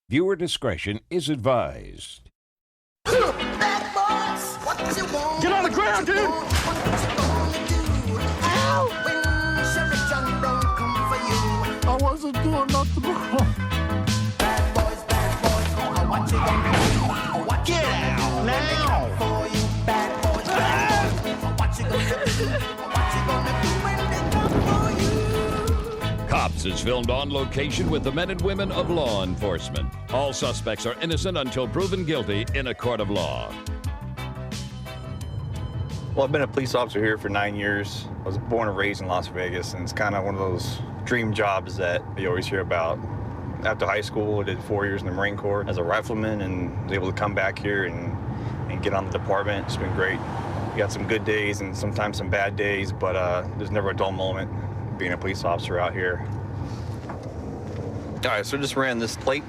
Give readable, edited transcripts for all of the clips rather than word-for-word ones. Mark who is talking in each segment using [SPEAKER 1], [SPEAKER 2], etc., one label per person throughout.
[SPEAKER 1] Viewer discretion is advised.
[SPEAKER 2] Get on the ground, dude! Ow! I wasn't doing nothing wrong. Get out now!
[SPEAKER 1] Cops is filmed on location with the men and women of law enforcement. All suspects are innocent until proven guilty in a court of law.
[SPEAKER 3] Well, I've been a police officer here for 9 years. I was born and raised in Las Vegas, and it's kind of one of those dream jobs that you always hear about. After high school, I did 4 years in the Marine Corps as a rifleman and was able to come back here and get on the department. It's been great. We got some good days and sometimes some bad days, but there's never a dull moment being a police officer out here. All right, so just ran this plate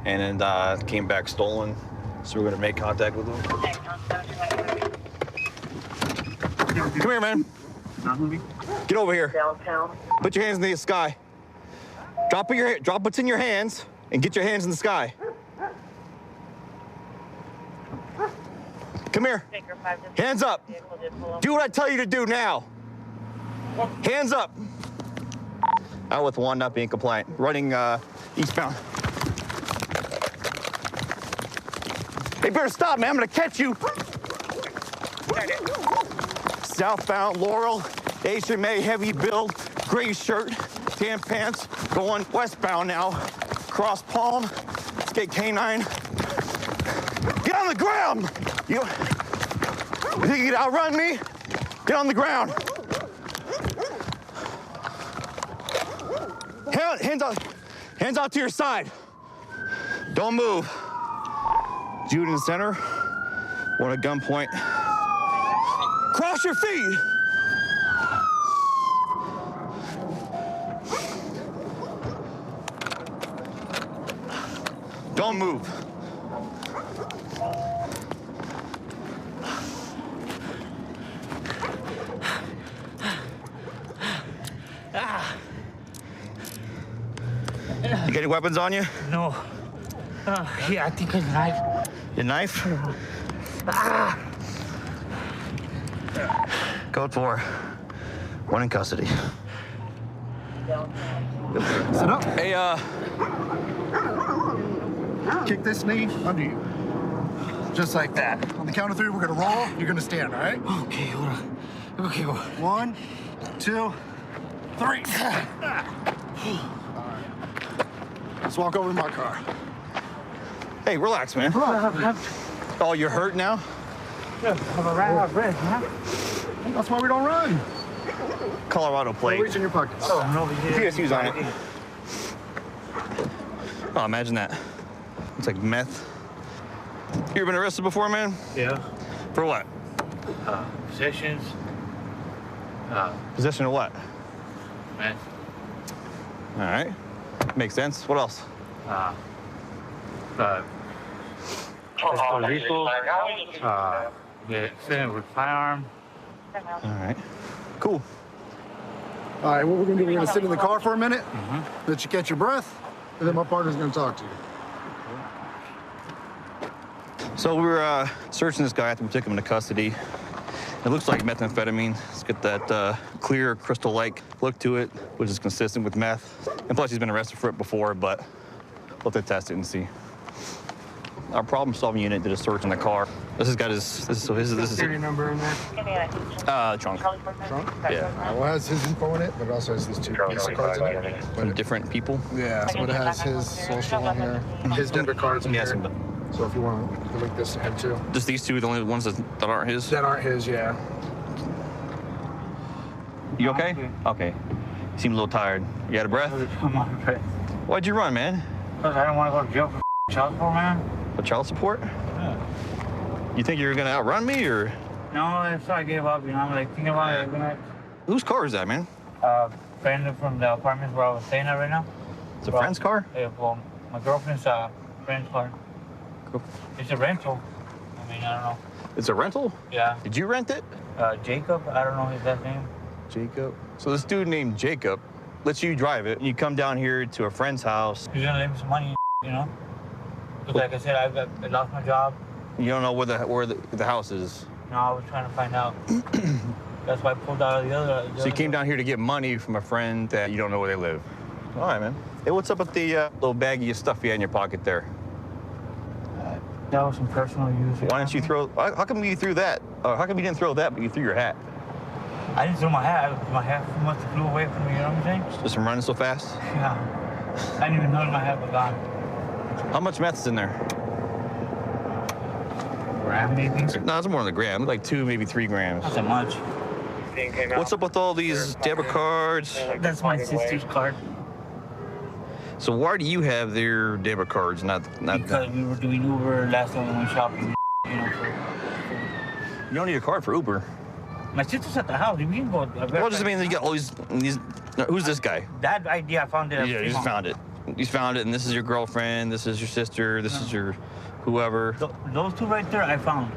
[SPEAKER 3] and then came back stolen. So we're gonna make contact with them. Come here, man. Get over here.
[SPEAKER 4] Downtown.
[SPEAKER 3] Put your hands in the sky. Drop what's in your hands and get your hands in the sky. Come here. Hands up. Do what I tell you to do now. Hands up. Out with one, not being compliant. Running eastbound. Hey, better stop, man. I'm gonna catch you. Southbound, Laurel, Asian May, heavy build, gray shirt, tan pants, going westbound now. Cross Palm, get K9. Get on the ground! You think you can outrun me? Get on the ground. Hands out to your side. Don't move. Jude in the center. One at gunpoint. Cross your feet. Don't move. You got any weapons on you?
[SPEAKER 5] No. Yeah, I think a knife.
[SPEAKER 3] Your knife? Code 4. One in custody.
[SPEAKER 6] Sit up.
[SPEAKER 3] Hey,
[SPEAKER 6] Kick this knee under you. Just like that. On the count of 3, we're gonna roll. You're gonna stand, all right?
[SPEAKER 5] Okay, hold on. Okay, hold on.
[SPEAKER 6] 1, 2, 3. All right. Let's walk over to my car.
[SPEAKER 3] hey, relax, man. Oh, you're hurt now?
[SPEAKER 5] I'm right out of breath, huh?
[SPEAKER 6] That's why we don't run.
[SPEAKER 3] Colorado plate.
[SPEAKER 6] Reach in your pockets.
[SPEAKER 5] Oh, no,
[SPEAKER 3] PSU's on it. Oh, imagine that. It's like meth. You ever been arrested before, man?
[SPEAKER 5] Yeah.
[SPEAKER 3] For what?
[SPEAKER 5] Possessions.
[SPEAKER 3] Possession of what?
[SPEAKER 5] Meth.
[SPEAKER 3] All right. Makes sense. What else?
[SPEAKER 5] Vehicle. Yeah, sitting with firearm.
[SPEAKER 3] All right. Cool.
[SPEAKER 6] All right, what we're gonna do, we're gonna sit in the car for a minute, let you catch your breath, and then my partner's gonna talk to you.
[SPEAKER 3] So we were searching this guy after we took him into custody. It looks like methamphetamine. It's got that clear, crystal-like look to it, which is consistent with meth. And plus, he's been arrested for it before, but we'll have to test it and see. Our problem-solving unit did a search in the car. This has got his. This is
[SPEAKER 6] Serial number in there?
[SPEAKER 3] trunk.
[SPEAKER 6] Trunk?
[SPEAKER 3] Yeah.
[SPEAKER 6] Well, it has his info in it, but it also has these two piece of cards in it.
[SPEAKER 3] From different people.
[SPEAKER 6] Yeah, so it has his social on here, his debit cards in
[SPEAKER 3] Yeah,
[SPEAKER 6] here. So if you want to link this to him too.
[SPEAKER 3] Just these two, the only ones that aren't his.
[SPEAKER 6] That aren't his, yeah.
[SPEAKER 3] You okay? Okay. You seem a little tired. You out of breath?
[SPEAKER 5] I'm out of breath.
[SPEAKER 3] Why'd you run, man?
[SPEAKER 5] Because I don't want to go to jail for child support, man.
[SPEAKER 3] For child support?
[SPEAKER 5] Yeah.
[SPEAKER 3] You think you're gonna outrun me, or?
[SPEAKER 5] No, that's why I gave up, you know. I'm like thinking about it.
[SPEAKER 3] Whose car is that, man?
[SPEAKER 5] Friend from the apartment where I was staying at right now.
[SPEAKER 3] It's a friend's car?
[SPEAKER 5] Yeah, well, my girlfriend's friend's car.
[SPEAKER 3] Cool.
[SPEAKER 5] It's a rental. I mean, I don't know.
[SPEAKER 3] It's a rental?
[SPEAKER 5] Yeah.
[SPEAKER 3] Did you rent it?
[SPEAKER 5] Jacob, I don't know his last name.
[SPEAKER 3] Jacob. So this dude named Jacob lets you drive it. You come down here to a friend's house.
[SPEAKER 5] You're gonna leave me some money, you know? Because like I said, I lost my job.
[SPEAKER 3] You don't know where the house is.
[SPEAKER 5] No, I was trying to find out. That's why I pulled out of the other.
[SPEAKER 3] So you came down here to get money from a friend that you don't know where they live. All right, man. Hey, what's up with the little baggie of stuff you had in your pocket there?
[SPEAKER 5] That was some personal use.
[SPEAKER 3] Why didn't you throw? How come you threw that? How come you didn't throw that, but you threw your hat?
[SPEAKER 5] I didn't throw my hat. My hat must have flew away from me, you know what I'm saying?
[SPEAKER 3] Just from running so fast?
[SPEAKER 5] Yeah. I didn't even know my hat was gone.
[SPEAKER 3] How much meth's in there?
[SPEAKER 5] Gram, maybe?
[SPEAKER 3] No, it's more than a gram. Like 2, maybe 3 grams.
[SPEAKER 5] Not so much.
[SPEAKER 3] What's up with all these debit cards?
[SPEAKER 5] That's my sister's card.
[SPEAKER 3] So why do you have their debit cards, not
[SPEAKER 5] Because we were doing Uber last time we went shopping, you know.
[SPEAKER 3] You don't need a card for Uber.
[SPEAKER 5] My sister's at the house. We can go.
[SPEAKER 3] Well, just mean you got all these. Who's this guy?
[SPEAKER 5] That idea, I found it.
[SPEAKER 3] Yeah, you just found it. You found it, and this is your girlfriend. This is your sister. This is your whoever.
[SPEAKER 5] Those two right there, I found.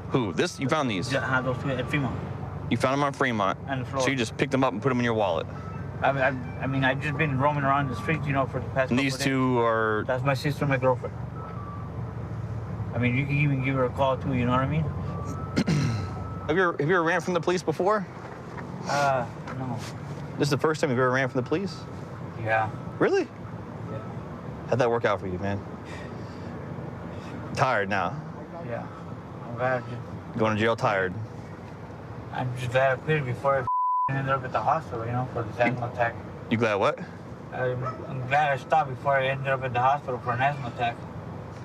[SPEAKER 3] Who? This? You found these?
[SPEAKER 5] Yeah, those two at Fremont.
[SPEAKER 3] You found them on Fremont.
[SPEAKER 5] And the floor.
[SPEAKER 3] So you just picked them up and put them in your wallet.
[SPEAKER 5] I mean, I've just been roaming around the streets, you know, for the past.
[SPEAKER 3] And these two are.
[SPEAKER 5] That's my sister and my girlfriend. I mean, you can even give her a call too. You know what I mean?
[SPEAKER 3] Have you ever ran from the police before?
[SPEAKER 5] No.
[SPEAKER 3] This is the first time you've ever ran from the police?
[SPEAKER 5] Yeah.
[SPEAKER 3] Really?
[SPEAKER 5] Yeah.
[SPEAKER 3] How'd that work out for you, man? Tired now.
[SPEAKER 5] Yeah. I'm glad.
[SPEAKER 3] Going to jail tired.
[SPEAKER 5] I'm just glad I quit before I ended up at the hospital, you know, for the asthma attack.
[SPEAKER 3] You glad what?
[SPEAKER 5] I'm glad I stopped before I ended up at the hospital for an asthma attack.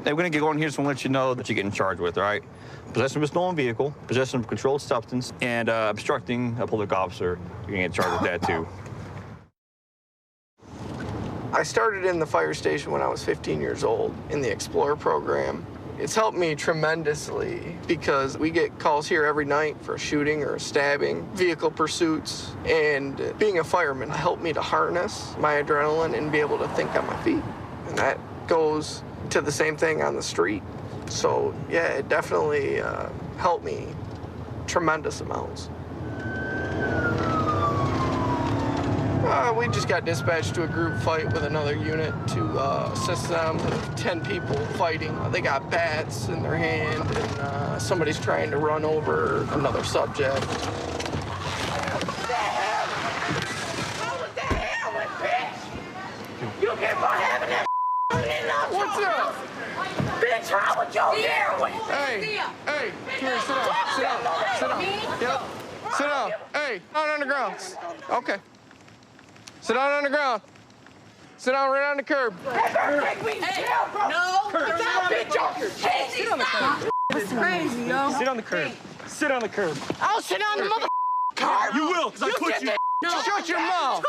[SPEAKER 3] Hey, we're gonna get going here, so I'm gonna let you know that you're getting charged with, all right? Possession of a stolen vehicle, possession of a controlled substance, and obstructing a public officer. You're gonna get charged with that too.
[SPEAKER 4] I started in the fire station when I was 15 years old in the Explorer program. It's helped me tremendously because we get calls here every night for a shooting or a stabbing, vehicle pursuits, and being a fireman helped me to harness my adrenaline and be able to think on my feet. And that goes to the same thing on the street. So yeah, it definitely helped me tremendous amounts. We just got dispatched to a group fight with another unit to assist them. 10 people fighting. They got bats in their hand, and somebody's trying to run over another subject.
[SPEAKER 7] You get for having that
[SPEAKER 4] What's up?
[SPEAKER 7] bitch, how would you hear with?
[SPEAKER 4] Hey, hey, come here, sit down, sit down, sit down. Yep, sit down. Hey, down on the ground. Okay. Sit down on the ground. Sit down right on the curb.
[SPEAKER 7] Take me to jail, bro.
[SPEAKER 8] No.
[SPEAKER 7] Cause that bitch on your case.
[SPEAKER 8] Sit on the curb. That's crazy, yo.
[SPEAKER 9] Sit on the curb. Sit on the curb.
[SPEAKER 7] I'll sit on the mother car.
[SPEAKER 9] You will, because I put you.
[SPEAKER 8] No.
[SPEAKER 4] Shut your mouth.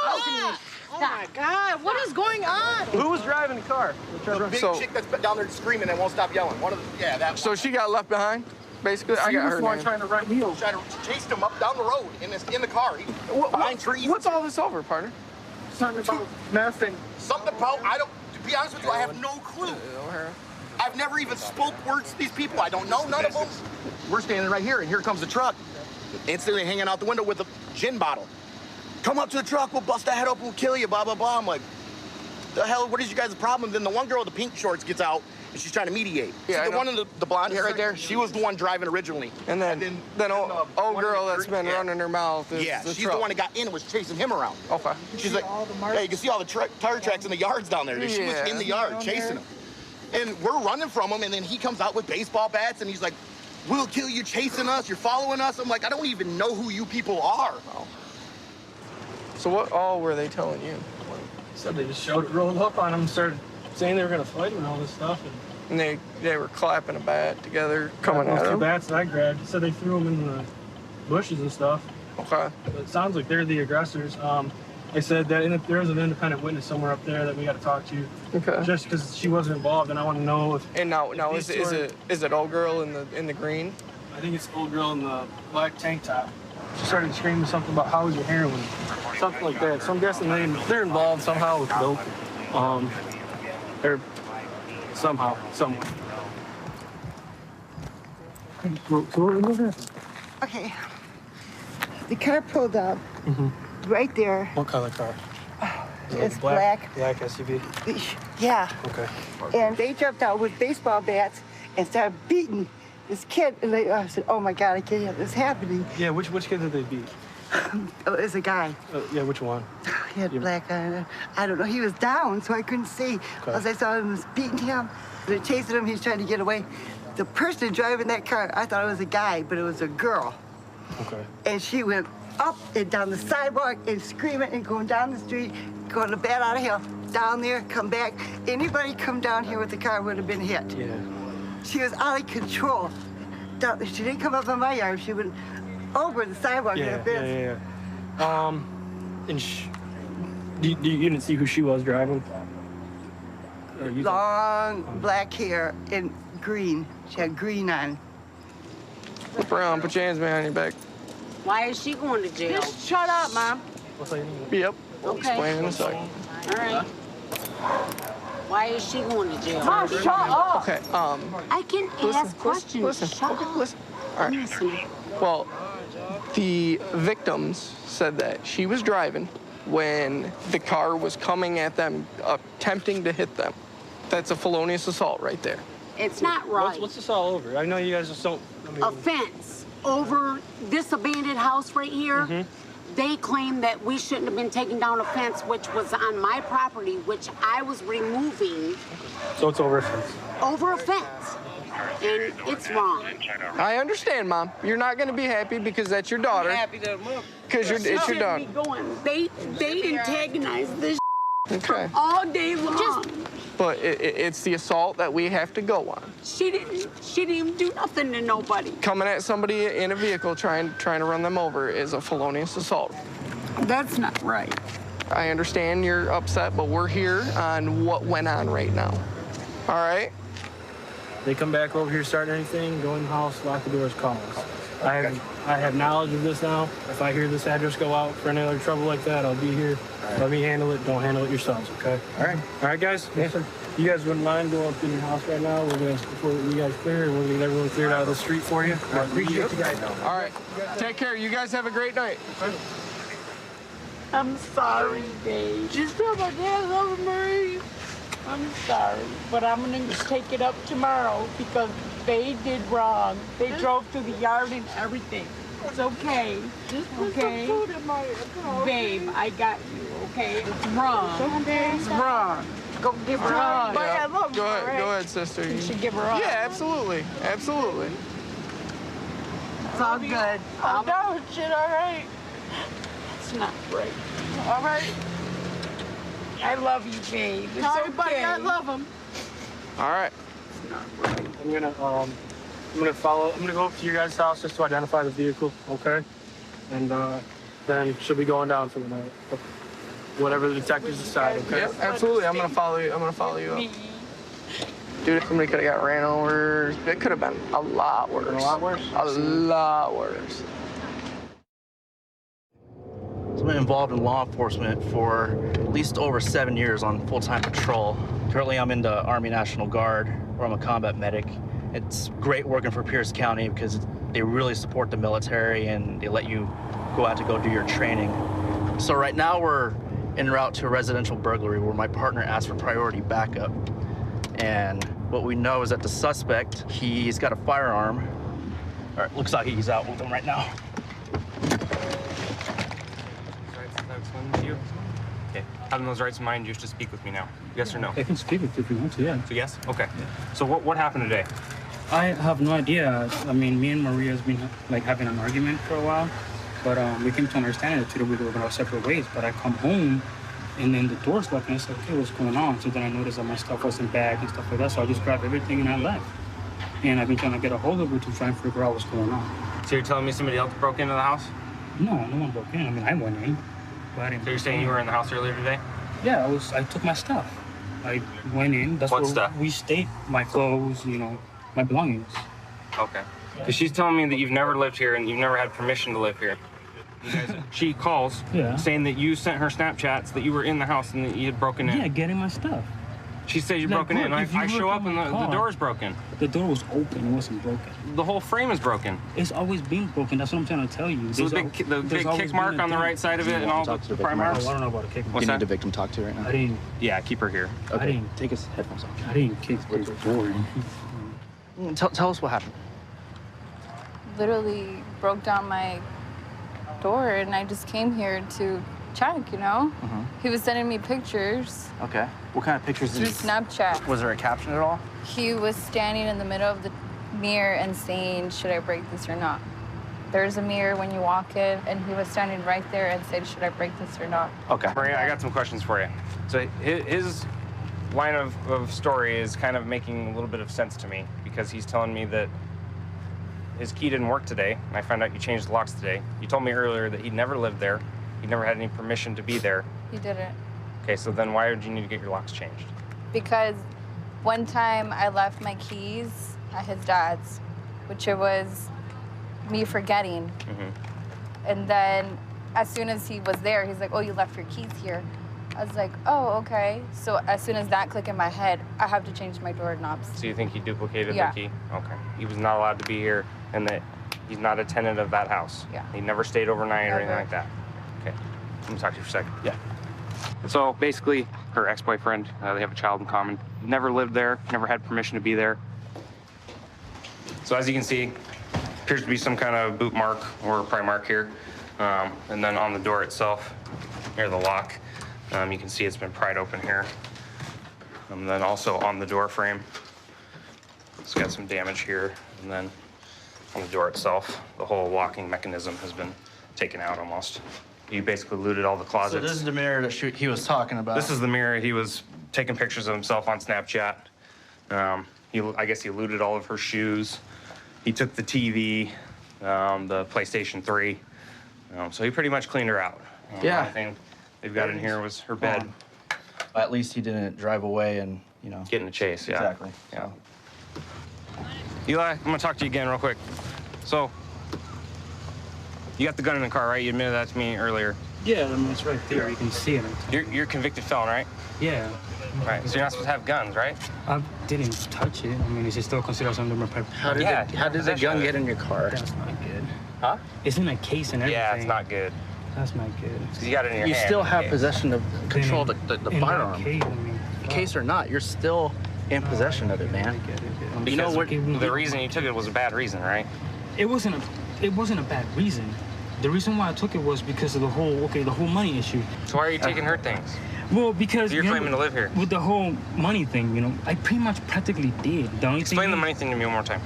[SPEAKER 8] Oh my God, what is going on?
[SPEAKER 9] Who was driving the car?
[SPEAKER 10] The big
[SPEAKER 4] So-
[SPEAKER 10] chick that's been down there screaming and won't stop yelling. One of the, yeah, that.
[SPEAKER 4] So she got left behind, basically? I got her name.
[SPEAKER 9] trying to run me over.
[SPEAKER 10] Trying to chase him up down the road in the car. He, behind trees.
[SPEAKER 4] What's all this over, partner?
[SPEAKER 9] Something about nothing.
[SPEAKER 10] Something about, I don't, to be honest with you, I have no clue.
[SPEAKER 4] O'Hara.
[SPEAKER 10] I've never even spoke words to these people. I don't know none of them. We're standing right here, and here comes the truck. Instantly hanging out the window with a gin bottle. Come up to the truck, we'll bust that head open, we'll kill you, blah, blah, blah. I'm like, the hell, what is you guys' problem? Then the one girl with the pink shorts gets out, and she's trying to mediate.
[SPEAKER 4] Yeah,
[SPEAKER 10] See, the one in the blonde hair right there, she was the one driving originally.
[SPEAKER 4] And then old
[SPEAKER 10] one
[SPEAKER 4] girl
[SPEAKER 10] of the
[SPEAKER 4] that's been
[SPEAKER 10] yeah.
[SPEAKER 4] running her mouth is
[SPEAKER 10] Yeah,
[SPEAKER 4] the
[SPEAKER 10] she's
[SPEAKER 4] truck.
[SPEAKER 10] the one that got in and was chasing him around.
[SPEAKER 4] Okay.
[SPEAKER 10] She's like, yeah, you can see all the tire tracks in the yards down there. She was in the yard chasing him. And we're running from him, and then he comes out with baseball bats, and he's like, we'll kill you chasing us, you're following us. I'm like, I don't even know who you people are.
[SPEAKER 4] So what all were they telling you?
[SPEAKER 9] So they just rolled up on him and started saying they were going to fight him and all this stuff.
[SPEAKER 4] And they were clapping a bat together, coming
[SPEAKER 9] Those
[SPEAKER 4] at
[SPEAKER 9] two
[SPEAKER 4] him?
[SPEAKER 9] bats that I grabbed, said they threw them in the bushes and stuff.
[SPEAKER 4] Okay.
[SPEAKER 9] But it sounds like they're the aggressors. They said that there is an independent witness somewhere up there that we got to talk to.
[SPEAKER 4] Okay.
[SPEAKER 9] Just because she wasn't involved, and I want to know if.
[SPEAKER 4] And now
[SPEAKER 9] if
[SPEAKER 4] is it old girl in the green?
[SPEAKER 9] I think it's the old girl in the black tank top. She started screaming something about how's your heroin, something like that. So I'm guessing they're involved somehow with dope, or somehow, somewhere.
[SPEAKER 8] Okay. The car pulled up right there.
[SPEAKER 9] What color car?
[SPEAKER 11] It's black.
[SPEAKER 9] Black SUV.
[SPEAKER 11] Yeah.
[SPEAKER 9] Okay.
[SPEAKER 11] And they jumped out with baseball bats and started beating this kid. And I said, oh my God, I can't have this happening.
[SPEAKER 9] Yeah, which kid did they beat?
[SPEAKER 11] It's a guy.
[SPEAKER 9] Yeah, which one?
[SPEAKER 11] He had black on. I don't know. He was down, so I couldn't see.
[SPEAKER 9] Okay.
[SPEAKER 11] As I saw him was beating him. They're chasing him. He's trying to get away. The person driving that car, I thought it was a guy, but it was a girl.
[SPEAKER 9] Okay.
[SPEAKER 11] And she went up and down the sidewalk and screaming and going down the street, going to bat out of hell, down there, come back. Anybody come down here with the car would have been hit.
[SPEAKER 9] Yeah.
[SPEAKER 11] She was out of control. She didn't come up on my yard. She went over the sidewalk.
[SPEAKER 9] Yeah. And you didn't see who she was driving?
[SPEAKER 11] Long black hair and green. She had green on.
[SPEAKER 4] Brown, put your hands behind your back.
[SPEAKER 8] Why is she going to jail?
[SPEAKER 7] Just shut up, Mom.
[SPEAKER 4] Yep.
[SPEAKER 8] Okay.
[SPEAKER 4] Explain in a second.
[SPEAKER 8] All right. Why is she going to jail?
[SPEAKER 7] Mom, shut up.
[SPEAKER 4] Okay,
[SPEAKER 8] I can ask questions.
[SPEAKER 4] Listen,
[SPEAKER 8] Shut
[SPEAKER 4] okay,
[SPEAKER 8] up.
[SPEAKER 4] listen. All right.
[SPEAKER 8] Listen.
[SPEAKER 4] Well, the victims said that she was driving when the car was coming at them, attempting to hit them. That's a felonious assault right there.
[SPEAKER 8] It's not right.
[SPEAKER 9] What's this all over? I know you guys just don't.
[SPEAKER 8] A fence over this abandoned house right here.
[SPEAKER 9] Mm-hmm.
[SPEAKER 8] They claim that we shouldn't have been taking down a fence which was on my property, which I was removing.
[SPEAKER 9] So it's over a fence.
[SPEAKER 8] Over a fence. And it's wrong.
[SPEAKER 4] I understand, Mom. You're not going to be happy because that's your daughter. Because it's your daughter.
[SPEAKER 8] They antagonize this
[SPEAKER 4] Okay.
[SPEAKER 8] all day long.
[SPEAKER 4] But it's the assault that we have to go on.
[SPEAKER 8] She didn't even do nothing to nobody.
[SPEAKER 4] Coming at somebody in a vehicle trying to run them over is a felonious assault.
[SPEAKER 8] That's not right.
[SPEAKER 4] I understand you're upset, but we're here on what went on right now. All right?
[SPEAKER 9] They come back over here, start anything, go in the house, lock the doors, call us. I have knowledge of this now. If I hear this address go out for any other trouble like that, I'll be here. Right. Let me handle it. Don't handle it yourselves, okay? All right, guys? Yes, sir. You guys wouldn't mind going up in your house right now? We're going to, before you guys clear, we're going to get everyone cleared out of the street for you. I appreciate you guys.
[SPEAKER 4] All right. Take care. You guys have a great night.
[SPEAKER 7] I'm sorry, babe. Just tell my dad over me. I'm sorry, but I'm gonna take it up tomorrow because they did wrong. They drove through the yard and everything. It's okay. Just put some food in my account. Babe, I got you, okay? It's wrong. It's wrong. Go give her a hug.
[SPEAKER 4] Yeah. Go ahead, sister.
[SPEAKER 7] You should give her a hug.
[SPEAKER 4] Yeah, absolutely. Absolutely.
[SPEAKER 7] It's all good. I'm done with shit, all right? It's not right. All right? I love you, babe. It's everybody, okay. I love them.
[SPEAKER 4] All right.
[SPEAKER 9] I'm gonna go up to your guys' house just to identify the vehicle, okay? And then she'll be going down for the night. Whatever the detectives decide, okay?
[SPEAKER 4] Yep, absolutely. I'm gonna follow you. I'm gonna follow you up. Dude, somebody could have got ran over. It could have been a lot worse.
[SPEAKER 9] A lot worse?
[SPEAKER 4] A lot worse.
[SPEAKER 12] I've been involved in law enforcement for at least over 7 years on full-time patrol. Currently, I'm in the Army National Guard, where I'm a combat medic. It's great working for Pierce County because they really support the military and they let you go out to go do your training. So right now we're en route to a residential burglary where my partner asked for priority backup. And what we know is that the suspect, he's got a firearm. All right, looks like he's out with him right now.
[SPEAKER 13] Okay. Having those rights in mind, you wish to speak with me now. Yes or no?
[SPEAKER 9] I can speak with you if you want to, yeah.
[SPEAKER 13] So yes? Okay. So what happened today?
[SPEAKER 9] I have no idea. I mean, me and Maria has been like having an argument for a while, but we came to an understanding that we were going our separate ways. But I come home, and then the door's locked, and I said, okay, what's going on? So then I noticed that my stuff was in bags and stuff like that, so I just grabbed everything and I left. And I've been trying to get a hold of her to try and figure out what's going on.
[SPEAKER 13] So you're telling me somebody else broke into the house?
[SPEAKER 9] No, no one broke in. I mean, I went in.
[SPEAKER 13] So you're saying you were in the house earlier today?
[SPEAKER 9] Yeah, I took my stuff. I went in. That's
[SPEAKER 13] what
[SPEAKER 9] where
[SPEAKER 13] stuff?
[SPEAKER 9] We stayed. My clothes, you know, my belongings.
[SPEAKER 13] Okay. Because she's telling me that you've never lived here and you've never had permission to live here. She calls saying that you sent her Snapchats that you were in the house and that you had broken in.
[SPEAKER 9] Yeah, getting my stuff.
[SPEAKER 13] She said you broken in. I show up and the door's broken.
[SPEAKER 14] The door was open. It wasn't broken.
[SPEAKER 13] The whole frame is broken.
[SPEAKER 14] It's always been broken. That's what I'm trying to tell you.
[SPEAKER 13] So the big kick mark on the right side of it and all the pry marks?
[SPEAKER 14] I don't know about a kick mark.
[SPEAKER 12] What's you need the victim talk to right now?
[SPEAKER 14] I didn't.
[SPEAKER 13] Yeah, keep her here.
[SPEAKER 12] Okay.
[SPEAKER 14] I didn't
[SPEAKER 12] take his headphones off.
[SPEAKER 14] I didn't kick the door.
[SPEAKER 12] Tell us what happened.
[SPEAKER 15] Literally broke down my door, and I just came here to check, you know? He was sending me pictures.
[SPEAKER 12] Okay. What kind of pictures
[SPEAKER 15] through Snapchat.
[SPEAKER 12] Was there a caption at all?
[SPEAKER 15] He was standing in the middle of the mirror and saying, should I break this or not? There's a mirror when you walk in, and he was standing right there and said, should I break this or not?
[SPEAKER 13] Okay. Maria, I got some questions for you. So his line of story is kind of making a little bit of sense to me, because he's telling me that his key didn't work today, and I found out you changed the locks today. You told me earlier that he never lived there. He never had any permission to be there.
[SPEAKER 15] He didn't.
[SPEAKER 13] Okay, so then why would you need to get your locks changed?
[SPEAKER 15] Because one time I left my keys at his dad's, which it was me forgetting. And then as soon as he was there, he's like, oh, you left your keys here. I was like, oh, okay. So as soon as that clicked in my head, I have to change my doorknobs.
[SPEAKER 13] So you think he duplicated
[SPEAKER 15] Yeah.
[SPEAKER 13] the key? Okay. He was not allowed to be here, and that he's not a tenant of that house.
[SPEAKER 15] Yeah.
[SPEAKER 13] He never stayed overnight or anything
[SPEAKER 15] Never.
[SPEAKER 13] like that. Okay. Let me talk to you for a second. Yeah. So basically, her ex-boyfriend, they have a child in common. Never lived there, never had permission to be there. So as you can see, appears to be some kind of boot mark or pry mark here. And then on the door itself, near the lock, you can see it's been pried open here. And then also on the door frame, it's got some damage here. And then on the door itself, the whole locking mechanism has been taken out almost. You basically looted all the closets.
[SPEAKER 12] So this is the mirror that he was talking about.
[SPEAKER 13] This is the mirror. He was taking pictures of himself on Snapchat. I guess he looted all of her shoes. He took the TV, the PlayStation 3. So he pretty much cleaned her out. The only thing they've got in here was her bed.
[SPEAKER 12] At least he didn't drive away and, you know.
[SPEAKER 13] Get in a chase, yeah.
[SPEAKER 12] Exactly.
[SPEAKER 13] Yeah. Eli, I'm gonna talk to you again real quick. So, you got the gun in the car, right? You admitted that to me earlier.
[SPEAKER 14] Yeah, I mean, it's right there. You can see it.
[SPEAKER 13] You're a convicted felon, right?
[SPEAKER 14] Yeah.
[SPEAKER 13] Right, so you're not supposed to have guns, right?
[SPEAKER 14] I didn't touch it. I mean, is it still considered under my property?
[SPEAKER 12] How did the gun get in your car?
[SPEAKER 14] That's not good.
[SPEAKER 13] Huh?
[SPEAKER 14] It's in a case and everything.
[SPEAKER 13] Yeah, it's not good.
[SPEAKER 14] That's not good.
[SPEAKER 13] Because you got it in your hand.
[SPEAKER 12] You still have possession of control the
[SPEAKER 14] in
[SPEAKER 12] firearm.
[SPEAKER 14] That case, I mean,
[SPEAKER 12] Case or not, you're still in possession of it, man.
[SPEAKER 13] Because
[SPEAKER 12] you know what?
[SPEAKER 13] The reason you took it was a bad reason, right?
[SPEAKER 14] It wasn't a bad reason. The reason why I took it was because of the whole money issue.
[SPEAKER 13] So why are you taking her things?
[SPEAKER 14] Well, because
[SPEAKER 13] you're claiming to live here.
[SPEAKER 14] With the whole money thing, you know, I pretty much practically did.
[SPEAKER 13] Explain the money thing to me one more time.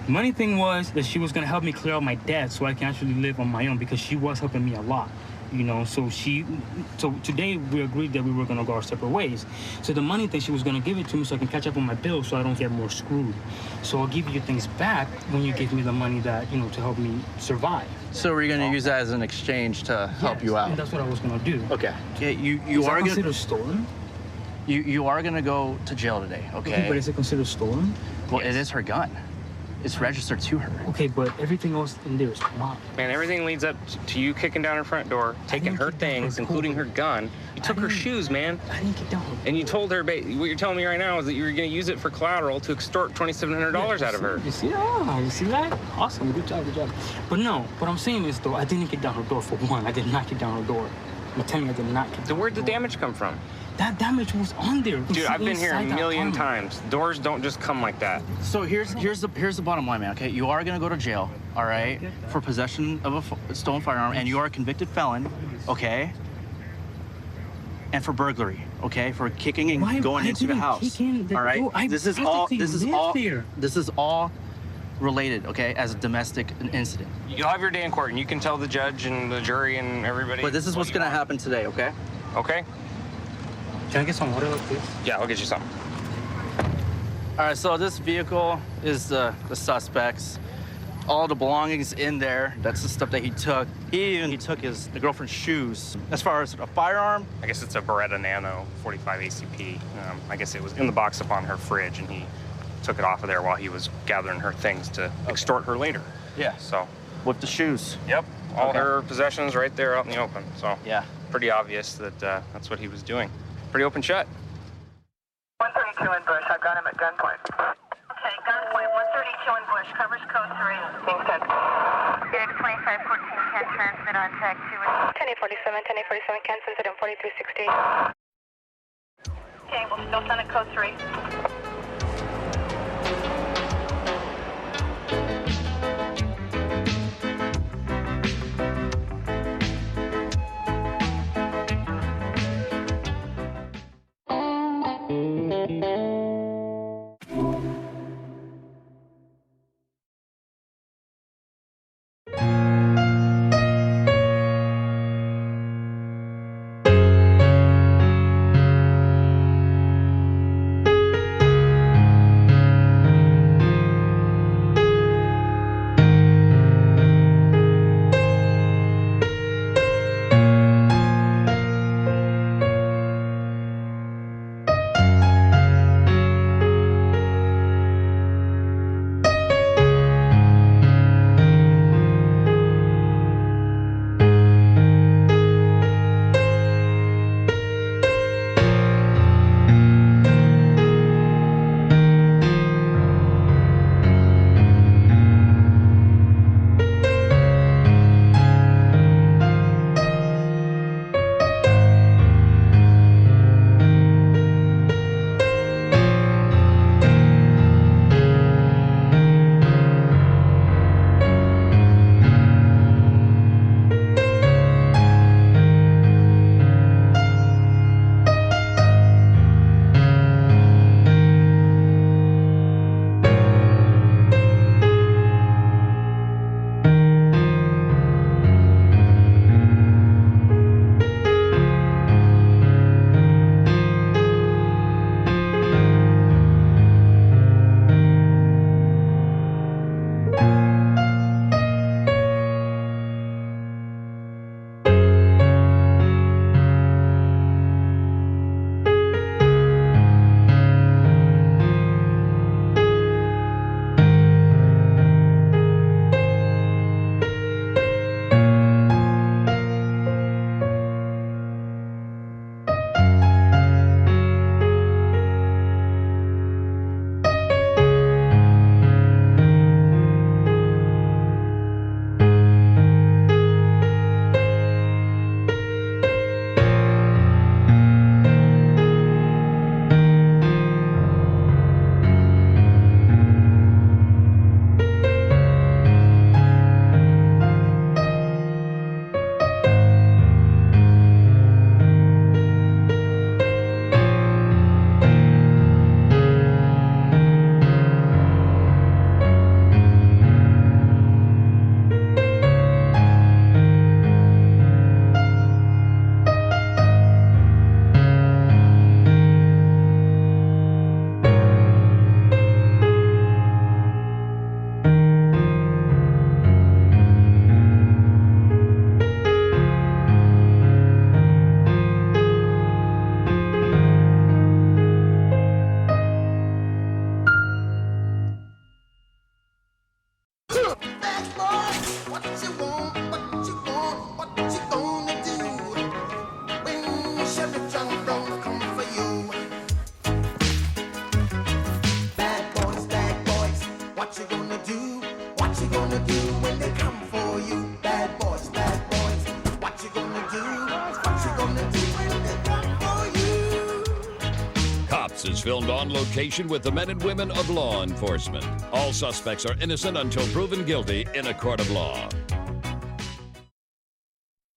[SPEAKER 14] Money thing was that she was gonna help me clear out my dad so I can actually live on my own, because she was helping me a lot, you know. So today we agreed that we were gonna go our separate ways. So the money thing, she was gonna give it to me so I can catch up on my bills so I don't get more screwed. So I'll give you things back when you give me the money that, you know, to help me survive.
[SPEAKER 12] So we're gonna use that as an exchange to help you out.
[SPEAKER 14] And that's what I was gonna do.
[SPEAKER 12] Okay. Yeah, you
[SPEAKER 14] Is
[SPEAKER 12] are
[SPEAKER 14] that
[SPEAKER 12] gonna
[SPEAKER 14] considered stolen?
[SPEAKER 12] You are gonna go to jail today, okay?
[SPEAKER 14] But is it considered stolen?
[SPEAKER 12] Well, it is her gun. It's registered to her.
[SPEAKER 14] Okay, but everything else in there is mine.
[SPEAKER 13] Man, everything leads up to you kicking down her front door, taking her things, including her gun. You took her shoes, man.
[SPEAKER 14] I didn't get down her.
[SPEAKER 13] And you told her, what you're telling me right now is that you were going to use it for collateral to extort $2,700 out of her.
[SPEAKER 14] You see that? You see that? Awesome. Good job. Good job. But no, what I'm saying is, though, I didn't get down her door for one. I did not get down her door. I'm telling you, I did not get down.
[SPEAKER 13] So where'd the damage come from?
[SPEAKER 14] That damage was on there.
[SPEAKER 13] Dude, I've been here a million times. Doors don't just come like that.
[SPEAKER 12] So here's the bottom line, man. Okay, you are gonna go to jail, all right, for possession of a stolen firearm, and you are a convicted felon, okay, and for burglary, okay, for kicking and going into the house. All right, this is all related, okay, as a domestic incident.
[SPEAKER 13] You'll have your day in court, and you can tell the judge and the jury and everybody.
[SPEAKER 12] But this is what's gonna happen today, okay?
[SPEAKER 13] Okay.
[SPEAKER 14] Can I get some water, please?
[SPEAKER 13] Yeah, I'll get you some.
[SPEAKER 12] All right, so this vehicle is the suspect's. All the belongings in there, that's the stuff that he took. He took the girlfriend's shoes. As far as a firearm,
[SPEAKER 13] I guess it's a Beretta Nano 45 ACP. I guess it was in the box up on her fridge, and he took it off of there while he was gathering her things to extort her later.
[SPEAKER 12] Yeah.
[SPEAKER 13] So.
[SPEAKER 12] With the shoes.
[SPEAKER 13] Yep. All her possessions right there out in the open. So.
[SPEAKER 12] Yeah.
[SPEAKER 13] Pretty obvious that that's what he was doing. Pretty open shut.
[SPEAKER 16] in Bush. I've got him at gunpoint. Okay, gunpoint 132 in Bush. Covers code 3. Being sent. Unit 2514 can transmit on tag 2. 10-847 can send it on 4360. Okay, we'll still send it code 3.
[SPEAKER 1] Is filmed on location with the men and women of law enforcement. All suspects are innocent until proven guilty in a court of law.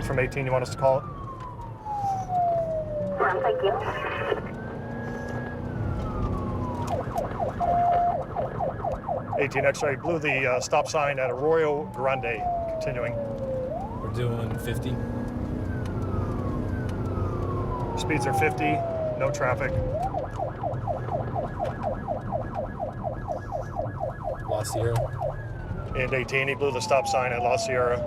[SPEAKER 17] From 18, you want us to call it?
[SPEAKER 16] Thank you.
[SPEAKER 17] X-ray blew the stop sign at Arroyo Grande. Continuing.
[SPEAKER 18] We're doing 50.
[SPEAKER 17] Speeds are 50, no traffic.
[SPEAKER 18] La Sierra.
[SPEAKER 17] And 18, he blew the stop sign at La Sierra.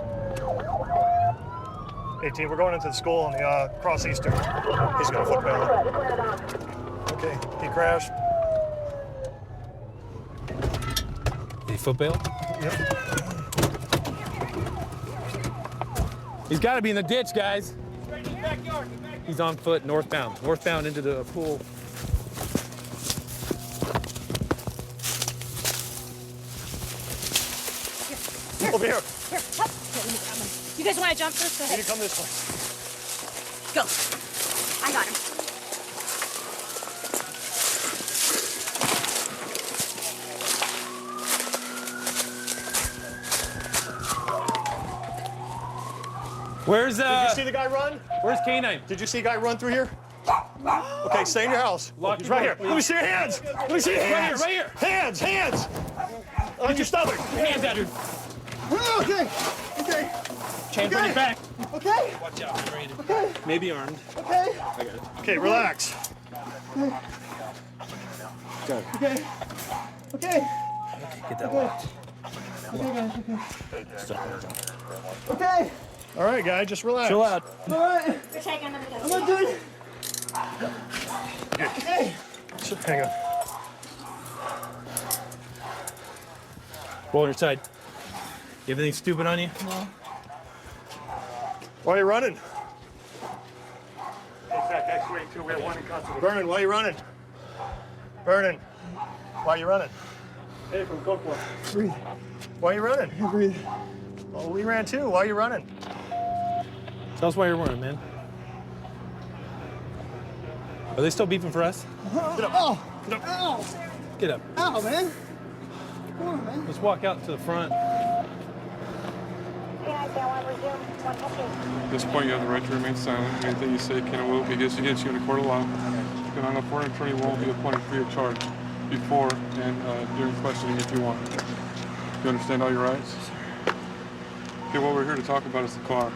[SPEAKER 17] 18, we're going into the school on the Cross Eastern. He's got a foot pedal. Okay, he crashed.
[SPEAKER 18] He foot bail?
[SPEAKER 17] Yep.
[SPEAKER 18] He's got to be in the ditch, guys. He's on foot, northbound into the pool.
[SPEAKER 17] Over here.
[SPEAKER 19] Here, up. You guys want to jump first? Go
[SPEAKER 17] You
[SPEAKER 19] ahead.
[SPEAKER 17] need to come this way.
[SPEAKER 19] Go. I got him.
[SPEAKER 18] Where's
[SPEAKER 17] Did you see the guy run?
[SPEAKER 18] Where's K9?
[SPEAKER 17] Did you see a guy run through here? Okay, stay in your house.
[SPEAKER 18] Lock
[SPEAKER 17] He's
[SPEAKER 18] your
[SPEAKER 17] right
[SPEAKER 18] door,
[SPEAKER 17] here. Let me see your hands. Let me see your hands.
[SPEAKER 18] Right here.
[SPEAKER 17] Hands, hands. On your stomach.
[SPEAKER 18] Hands out, dude.
[SPEAKER 6] Okay. Okay.
[SPEAKER 18] Chain from your back.
[SPEAKER 6] Okay.
[SPEAKER 18] Watch out. I'm ready.
[SPEAKER 6] Okay.
[SPEAKER 18] Maybe armed.
[SPEAKER 6] Okay.
[SPEAKER 18] I got it.
[SPEAKER 17] Okay, relax.
[SPEAKER 6] Okay.
[SPEAKER 18] Got it.
[SPEAKER 6] Okay. Okay.
[SPEAKER 18] Get that
[SPEAKER 6] Okay.
[SPEAKER 18] locked.
[SPEAKER 6] Okay, guys. Okay. Okay.
[SPEAKER 17] All right, guy, just relax.
[SPEAKER 18] Chill out.
[SPEAKER 6] All right.
[SPEAKER 19] You're shaking them.
[SPEAKER 6] I'm not doing it. Okay.
[SPEAKER 17] Hang on.
[SPEAKER 18] Roll on your side. You have anything stupid on you?
[SPEAKER 6] No.
[SPEAKER 17] Why are you running? Vernon, why are you running? Vernon, why are you running? Hey, from Cookwood.
[SPEAKER 6] Breathe.
[SPEAKER 17] Why are you running?
[SPEAKER 6] Breathe.
[SPEAKER 17] Oh, we ran too. Why are you running?
[SPEAKER 18] Tell us why you're running, man. Are they still beefing for us?
[SPEAKER 17] Get up.
[SPEAKER 6] Oh.
[SPEAKER 17] Get up.
[SPEAKER 6] Ow.
[SPEAKER 18] Get up.
[SPEAKER 6] Ow, man. Come on, man.
[SPEAKER 18] Let's walk out to the front.
[SPEAKER 20] At this point, you have the right to remain silent. Anything you say can and will be used against you in a court of law. And on the foreign attorney will be appointed free of charge before and during questioning if you want. You understand all your rights? Okay, what we're here to talk about is the car.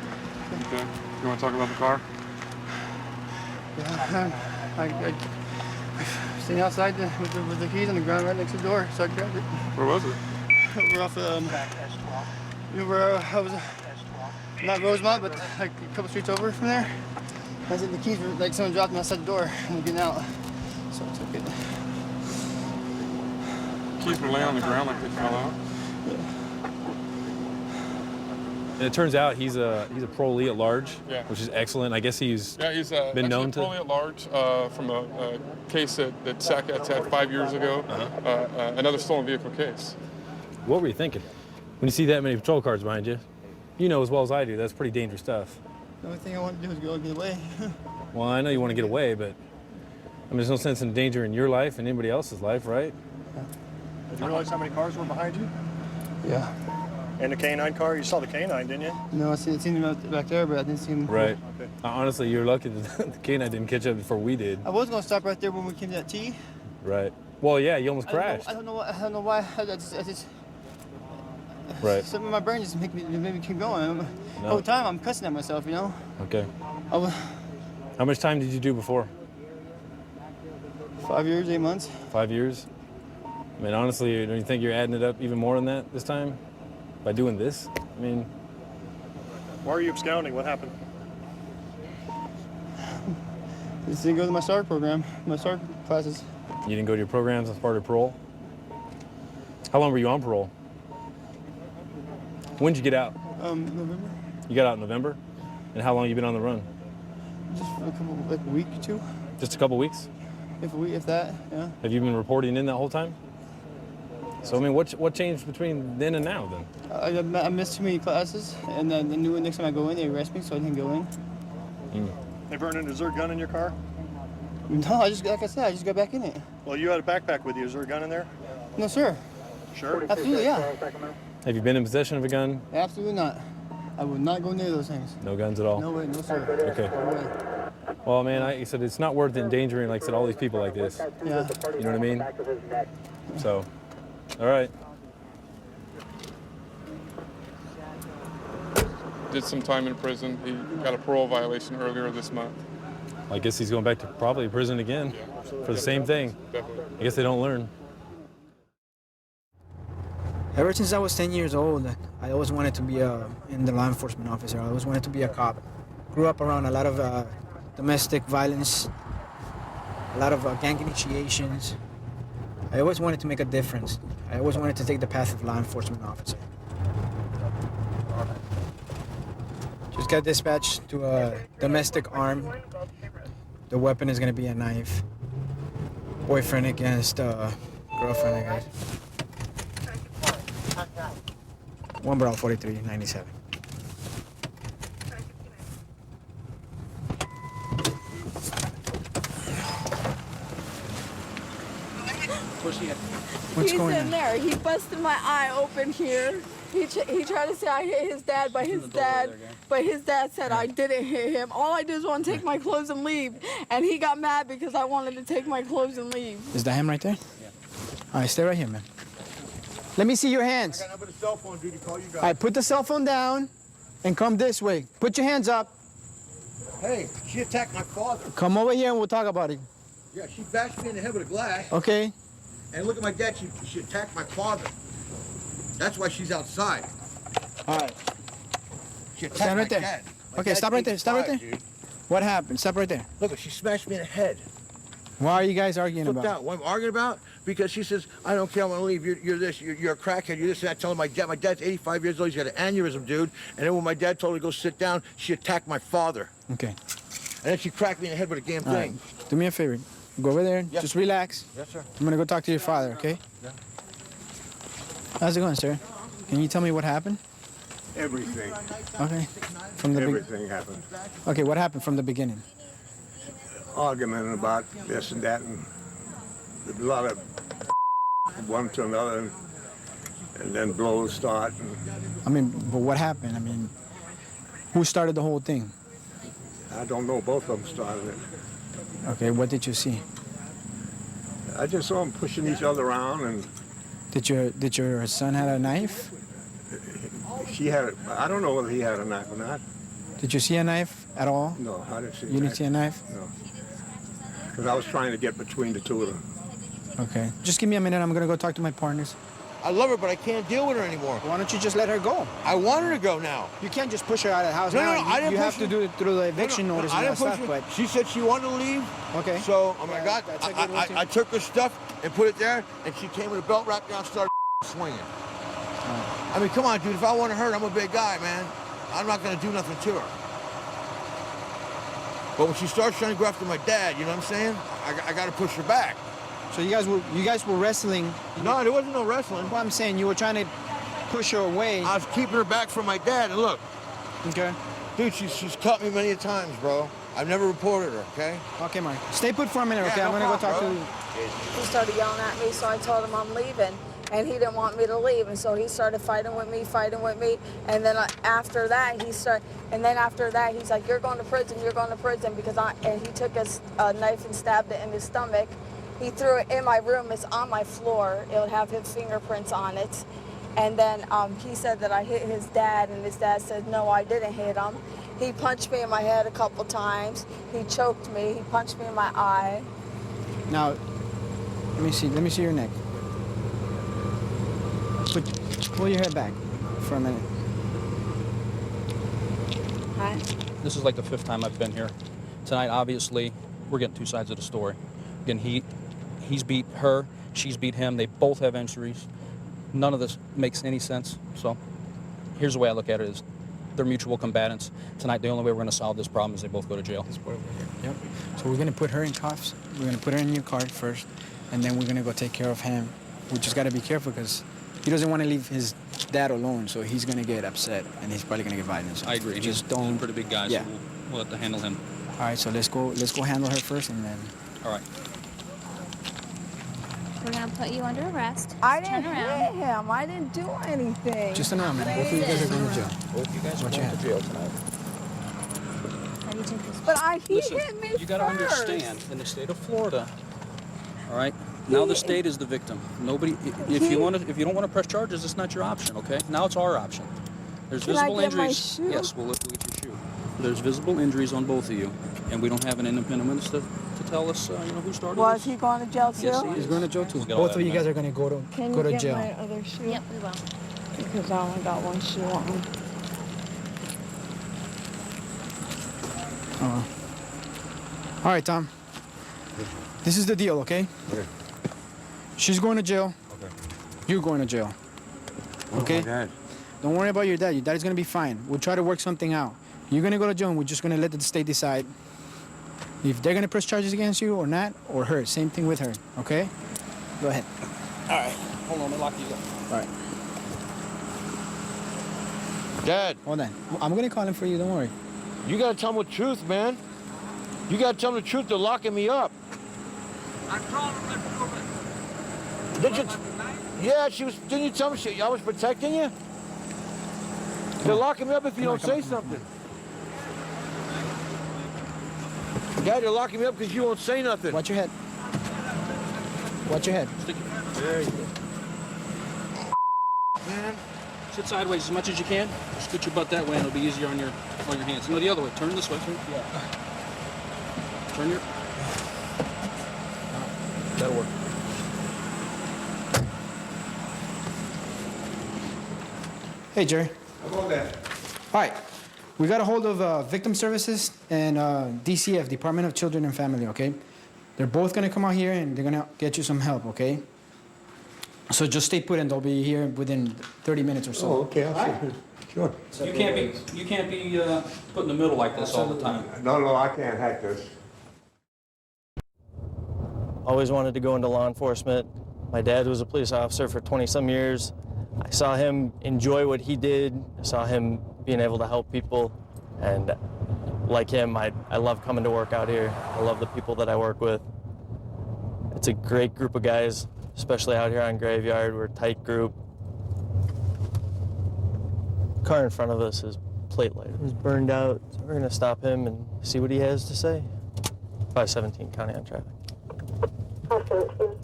[SPEAKER 20] Okay? You want to talk about the car?
[SPEAKER 6] Yeah, I sitting outside with the keys on the ground right next to the door, so I grabbed it.
[SPEAKER 20] Where was it?
[SPEAKER 6] We're off, you know where I was, not Rosemont, but like a couple streets over from there. I said the keys were, like someone dropped them outside the door and we're getting out. So I took it.
[SPEAKER 20] Keys were laying on the ground like they fell out.
[SPEAKER 18] And it turns out he's a parolee at large,
[SPEAKER 20] Yeah.
[SPEAKER 18] which is excellent. I guess he's
[SPEAKER 20] He's
[SPEAKER 18] been known to.
[SPEAKER 20] actually at large from a case that SACAT's had 5 years ago, another stolen vehicle case.
[SPEAKER 18] What were you thinking when you see that many patrol cars behind you? You know as well as I do, that's pretty dangerous stuff.
[SPEAKER 6] The only thing I want to do is go get away.
[SPEAKER 18] Well, I know you want to get away, but I mean, there's no sense in endangering your life and anybody else's life, right?
[SPEAKER 17] Did you realize how many cars were behind you?
[SPEAKER 6] Yeah.
[SPEAKER 17] And the K9 car? You saw the K9, didn't you?
[SPEAKER 6] No, I seen him back there, but I didn't see him.
[SPEAKER 18] Right. Honestly, you're lucky that the canine didn't catch up before we did.
[SPEAKER 6] I was gonna stop right there when we came to that T.
[SPEAKER 18] Right. Well, yeah, you almost crashed.
[SPEAKER 6] I don't know why. I just
[SPEAKER 18] Right.
[SPEAKER 6] something in my brain just made me keep going.
[SPEAKER 18] No.
[SPEAKER 6] The whole time I'm cussing at myself, you know.
[SPEAKER 18] Okay.
[SPEAKER 6] I was
[SPEAKER 18] How much time did you do before?
[SPEAKER 6] 5 years, 8 months.
[SPEAKER 18] 5 years? I mean, honestly, don't you think you're adding it up even more than that this time? By doing this? I mean...
[SPEAKER 17] Why are you absconding? What happened?
[SPEAKER 6] Just didn't go to my SARC program, my SARC classes.
[SPEAKER 18] You didn't go to your programs as part of parole? How long were you on parole? When did you get out?
[SPEAKER 6] November.
[SPEAKER 18] You got out in November? And how long you been on the run?
[SPEAKER 6] Just for a couple, like a week or two.
[SPEAKER 18] Just a couple weeks?
[SPEAKER 6] If a week, if that, yeah.
[SPEAKER 18] Have you been reporting in that whole time? So, I mean, what changed between then and now, then?
[SPEAKER 6] I missed too many classes, and then they knew next time I go in, they arrest me, so I didn't go in.
[SPEAKER 17] Hey, Vernon, is there a gun in your car?
[SPEAKER 6] No, like I said, I just got back in it.
[SPEAKER 17] Well, you had a backpack with you. Is there a gun in there?
[SPEAKER 6] No, sir.
[SPEAKER 17] Sure?
[SPEAKER 6] Absolutely, yeah.
[SPEAKER 18] Have you been in possession of a gun?
[SPEAKER 6] Absolutely not. I would not go near those things.
[SPEAKER 18] No guns at all?
[SPEAKER 6] No way, no sir.
[SPEAKER 18] Okay.
[SPEAKER 6] No way.
[SPEAKER 18] Well, man, like I said, it's not worth endangering, like I said, all these people like this.
[SPEAKER 6] Yeah.
[SPEAKER 18] You know what I mean? So, all right.
[SPEAKER 20] Did some time in prison. He got a parole violation earlier this month.
[SPEAKER 18] I guess he's going back to probably prison again for the same thing. I guess they don't learn.
[SPEAKER 21] Ever since I was 10 years old, I always wanted to be in the law enforcement officer. I always wanted to be a cop. Grew up around a lot of domestic violence, a lot of gang initiations. I always wanted to make a difference. I always wanted to take the path of law enforcement officer. Just got dispatched to a domestic arm. The weapon is gonna be a knife. Boyfriend against girlfriend, I guess. 1 Bravo 43, 97. What's
[SPEAKER 7] He's
[SPEAKER 21] going
[SPEAKER 7] in
[SPEAKER 21] on?
[SPEAKER 7] there. He busted my eye open here. He tried to say I hit his dad, but his dad said I didn't hit him. All I did was want to take my clothes and leave, and he got mad because I wanted to take my clothes and leave.
[SPEAKER 21] Is that him right there? Yeah. All right, stay right here, man. Let me see your hands.
[SPEAKER 10] I got a cell phone, dude. Call you guys.
[SPEAKER 21] All right, put the cell phone down and come this way. Put your hands up.
[SPEAKER 10] Hey, she attacked my father.
[SPEAKER 21] Come over here and we'll talk about it.
[SPEAKER 10] Yeah, she bashed me in the head with a glass.
[SPEAKER 21] Okay.
[SPEAKER 10] And look at my dad. She attacked my father. That's why she's outside.
[SPEAKER 21] All right.
[SPEAKER 10] She attacked
[SPEAKER 21] Stand right
[SPEAKER 10] my
[SPEAKER 21] there.
[SPEAKER 10] dad. My
[SPEAKER 21] Okay,
[SPEAKER 10] dad's
[SPEAKER 21] stop right there. Stop right there.
[SPEAKER 10] 85, dude.
[SPEAKER 21] What happened? Stop right there.
[SPEAKER 10] Look, she smashed me in the head.
[SPEAKER 21] Why are you guys arguing
[SPEAKER 10] Flipped
[SPEAKER 21] about?
[SPEAKER 10] out. What I'm arguing about? Because she says, I don't care, I want to leave. You're this, you're a crackhead, you're this and that. Telling my dad's 85 years old, he's got an aneurysm, dude. And then when my dad told her to go sit down, she attacked my father.
[SPEAKER 21] Okay.
[SPEAKER 10] And then she cracked me in the head with a damn
[SPEAKER 21] All
[SPEAKER 10] thing.
[SPEAKER 21] right. Do me a favor. Go over there.
[SPEAKER 10] Yes.
[SPEAKER 21] Just relax.
[SPEAKER 10] Yes, sir.
[SPEAKER 21] I'm gonna go talk to your father. Okay.
[SPEAKER 10] Yeah.
[SPEAKER 21] How's it going, sir? Can you tell me what happened?
[SPEAKER 2] Everything.
[SPEAKER 21] Okay. From the
[SPEAKER 2] Everything happened.
[SPEAKER 21] Okay. What happened from the beginning?
[SPEAKER 2] Argument about this and that, and a lot of one to another, and then blows start. And
[SPEAKER 21] I mean, but what happened? I mean, who started the whole thing?
[SPEAKER 2] I don't know. Both of them started it.
[SPEAKER 21] Okay. What did you see?
[SPEAKER 2] I just saw them pushing each other around, and
[SPEAKER 21] Did your son have a knife?
[SPEAKER 2] she had. I don't know whether he had a knife or not.
[SPEAKER 21] Did you see a knife at all?
[SPEAKER 2] No, I didn't see.
[SPEAKER 21] You didn't see a knife?
[SPEAKER 2] No. Because I was trying to get between the two of them.
[SPEAKER 21] Okay. Just give me a minute. I'm gonna go talk to my partners.
[SPEAKER 10] I love her, but I can't deal with her anymore.
[SPEAKER 21] Why don't you just let her go?
[SPEAKER 10] I want her to go now.
[SPEAKER 21] You can't just push her out of the house
[SPEAKER 10] No,
[SPEAKER 21] now.
[SPEAKER 10] no, I didn't
[SPEAKER 21] You
[SPEAKER 10] push
[SPEAKER 21] have to
[SPEAKER 10] her.
[SPEAKER 21] do it through the eviction notice
[SPEAKER 10] I
[SPEAKER 21] and
[SPEAKER 10] didn't
[SPEAKER 21] that
[SPEAKER 10] push
[SPEAKER 21] stuff.
[SPEAKER 10] her.
[SPEAKER 21] But
[SPEAKER 10] She said she wanted to leave.
[SPEAKER 21] Okay.
[SPEAKER 10] So, oh my God,
[SPEAKER 21] that's a good one, too.
[SPEAKER 10] I took her stuff and put it there, and she came with a belt wrapped around and started swinging. I mean, come on, dude. If I want to hurt her, I'm a big guy, man. I'm not going to do nothing to her. But when she starts trying to go after my dad, you know what I'm saying? I got to push her back.
[SPEAKER 21] So you guys were wrestling.
[SPEAKER 10] No, there wasn't no wrestling.
[SPEAKER 21] Well, I'm saying you were trying to push her away.
[SPEAKER 10] I was keeping her back from my dad, and look.
[SPEAKER 21] Okay.
[SPEAKER 10] Dude, she's cut me many times, bro. I've never reported her, okay?
[SPEAKER 21] Okay, Mark. Stay put for a minute, okay?
[SPEAKER 10] Yeah,
[SPEAKER 21] I'm
[SPEAKER 10] no
[SPEAKER 21] gonna go talk
[SPEAKER 10] problem,
[SPEAKER 21] to.
[SPEAKER 7] He started yelling at me, so I told him I'm leaving. And he didn't want me to leave, and so he started fighting with me. And then after that, he's like, "You're going to prison," because and he took a knife and stabbed it in his stomach. He threw it in my room. It's on my floor. It would have his fingerprints on it. And then he said that I hit his dad, and his dad said, "No, I didn't hit him." He punched me in my head a couple times. He choked me. He punched me in my eye.
[SPEAKER 21] Now, let me see your neck. Pull your head back for a minute.
[SPEAKER 7] Hi.
[SPEAKER 22] This is like the 5th time I've been here. Tonight, obviously, we're getting 2 sides of the story. Again, he's beat her, she's beat him. They both have injuries. None of this makes any sense. So here's the way I look at it is they're mutual combatants. Tonight, the only way we're going to solve this problem is they both go to jail.
[SPEAKER 21] Yep. So we're going to put her in cuffs. We're going to put her in your car first, and then we're going to go take care of him. We just got to be careful because he doesn't want to leave his dad alone, so he's going to get upset, and he's probably going to get violent. So
[SPEAKER 22] I agree.
[SPEAKER 21] Just
[SPEAKER 22] He's
[SPEAKER 21] don't.
[SPEAKER 22] a pretty big guy,
[SPEAKER 21] Yeah.
[SPEAKER 22] so we'll have to handle him.
[SPEAKER 21] All right, so let's go handle her first, and then.
[SPEAKER 22] All right.
[SPEAKER 19] We're gonna put you under arrest.
[SPEAKER 7] I
[SPEAKER 19] Just
[SPEAKER 7] didn't
[SPEAKER 19] turn around.
[SPEAKER 7] hit him. I didn't do anything.
[SPEAKER 21] Just turn around, man. Both of you guys are going to jail.
[SPEAKER 22] Both you guys are
[SPEAKER 21] Watch
[SPEAKER 22] going
[SPEAKER 21] your
[SPEAKER 22] to jail tonight.
[SPEAKER 19] How do you take this?
[SPEAKER 7] But he
[SPEAKER 22] Listen,
[SPEAKER 7] hit me
[SPEAKER 22] you got to
[SPEAKER 7] first.
[SPEAKER 22] understand, in the state of Florida, all right, now the state is the victim. Nobody, if you don't want to press charges, it's not your option, okay? Now it's our option. There's
[SPEAKER 7] Can I
[SPEAKER 22] visible
[SPEAKER 7] get my
[SPEAKER 22] injuries.
[SPEAKER 7] shoe?
[SPEAKER 22] Yes, we'll get your shoe. There's visible injuries on both of you, and we don't have an independent witness to tell us, who started
[SPEAKER 7] Was
[SPEAKER 22] this.
[SPEAKER 7] he going to jail too?
[SPEAKER 22] Yes, he
[SPEAKER 21] He's going to jail too.
[SPEAKER 22] We'll get all
[SPEAKER 21] Both
[SPEAKER 22] that
[SPEAKER 21] of you
[SPEAKER 22] in a
[SPEAKER 21] guys
[SPEAKER 22] minute.
[SPEAKER 21] are going to
[SPEAKER 7] Can
[SPEAKER 21] go
[SPEAKER 7] you
[SPEAKER 21] to
[SPEAKER 7] get
[SPEAKER 21] jail.
[SPEAKER 7] my other shoe?
[SPEAKER 19] Yep, we will.
[SPEAKER 7] Because I only got one shoe on.
[SPEAKER 21] All right, Tom. This is the deal, okay?
[SPEAKER 2] Okay.
[SPEAKER 21] She's going to jail.
[SPEAKER 2] Okay.
[SPEAKER 21] You're going to jail. Okay?
[SPEAKER 2] Dad.
[SPEAKER 21] Don't worry about your dad. Your dad's gonna be fine. We'll try to work something out. You're gonna go to jail, and we're just gonna let the state decide if they're gonna press charges against you or not, or her. Same thing with her. Okay? Go ahead.
[SPEAKER 22] All right. Hold on, let me lock these up.
[SPEAKER 21] All right.
[SPEAKER 3] Dad.
[SPEAKER 21] Hold on. I'm gonna call him for you, don't worry.
[SPEAKER 3] You gotta tell him the truth, man. You gotta tell him the truth. They're locking me up.
[SPEAKER 5] I told him to
[SPEAKER 3] Did you? Yeah, she was. Didn't you tell me I was protecting you? They're locking me up if you don't say something. Dad, they're locking me up because you won't say nothing.
[SPEAKER 21] Watch your head. Watch your head.
[SPEAKER 3] There you go.
[SPEAKER 22] Man. Sit sideways as much as you can. Scoot your butt that way and it'll be easier on your hands. No, the other way. Turn this way. Turn. Yeah. Turn your... That'll work.
[SPEAKER 21] Hey, Jerry.
[SPEAKER 2] How about that?
[SPEAKER 21] All right. We got a hold of Victim Services and DCF, Department of Children and Family, okay? They're both going to come out here and they're going to get you some help, okay? So just stay put and they'll be here within 30 minutes or so.
[SPEAKER 2] Oh, okay. Sure.
[SPEAKER 22] You can't be put in the middle like this all the time.
[SPEAKER 2] No, I can't hack this.
[SPEAKER 23] Always wanted to go into law enforcement. My dad was a police officer for 20-some years. I saw him enjoy what he did. I saw him being able to help people. And like him, I love coming to work out here. I love the people that I work with. It's a great group of guys, especially out here on Graveyard. We're a tight group. Car in front of us is plate light. He's burned out, so we're gonna stop him and see what he has to say. 517 County on traffic.
[SPEAKER 16] 517.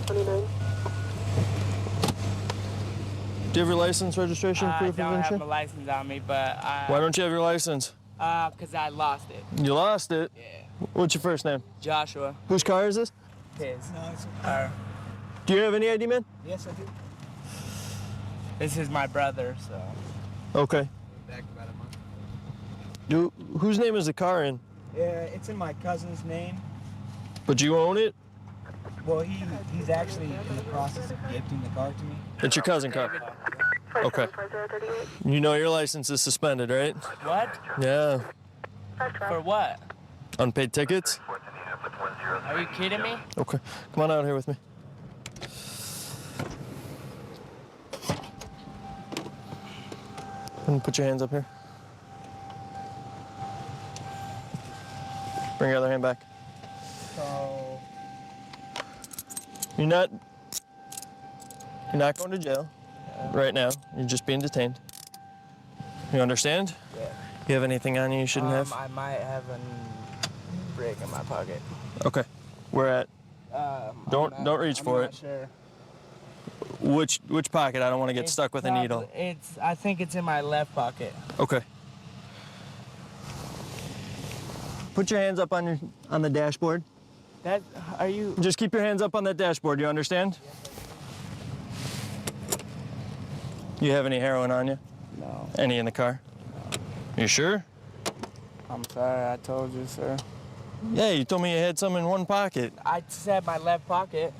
[SPEAKER 16] 29.
[SPEAKER 23] Do you have your license, registration, proof of
[SPEAKER 24] I don't have
[SPEAKER 23] insurance?
[SPEAKER 24] my license on me, but
[SPEAKER 23] Why don't you have your license?
[SPEAKER 24] because I lost it.
[SPEAKER 23] You lost it?
[SPEAKER 24] Yeah.
[SPEAKER 23] What's your first name?
[SPEAKER 24] Joshua.
[SPEAKER 23] Whose car is this?
[SPEAKER 24] His.
[SPEAKER 21] No, it's
[SPEAKER 23] Do you have any ID, man?
[SPEAKER 21] Yes, I do.
[SPEAKER 24] This is my brother, so.
[SPEAKER 23] Okay.
[SPEAKER 24] Back about a month.
[SPEAKER 23] Whose name is the car in?
[SPEAKER 21] Yeah, it's in my cousin's name.
[SPEAKER 23] But you own it?
[SPEAKER 21] Well, he's actually in the process of gifting the car to me.
[SPEAKER 23] It's your cousin car. Okay. You know your license is suspended, right?
[SPEAKER 24] What?
[SPEAKER 23] Yeah.
[SPEAKER 24] For what?
[SPEAKER 23] Unpaid tickets?
[SPEAKER 24] Are you kidding me?
[SPEAKER 23] Okay. Come on out here with me. And put your hands up here. Bring your other hand back.
[SPEAKER 21] So...
[SPEAKER 23] You're not going to jail right now. You're just being detained. You understand?
[SPEAKER 24] Yeah.
[SPEAKER 23] You have anything on you shouldn't have?
[SPEAKER 24] I might have a brick in my pocket.
[SPEAKER 23] Okay. Where at? Don't reach for it.
[SPEAKER 24] Sure.
[SPEAKER 23] Which pocket? I don't want to get stuck with a needle.
[SPEAKER 24] I think it's in my left pocket.
[SPEAKER 23] Okay. Put your hands up on the dashboard.
[SPEAKER 24] Are you?
[SPEAKER 23] Just keep your hands up on that dashboard. You understand? You have any heroin on you?
[SPEAKER 24] No.
[SPEAKER 23] Any in the car? No. You sure?
[SPEAKER 24] I'm sorry, I told you, sir.
[SPEAKER 23] Yeah, you told me you had some in one pocket.
[SPEAKER 24] I said my left pocket.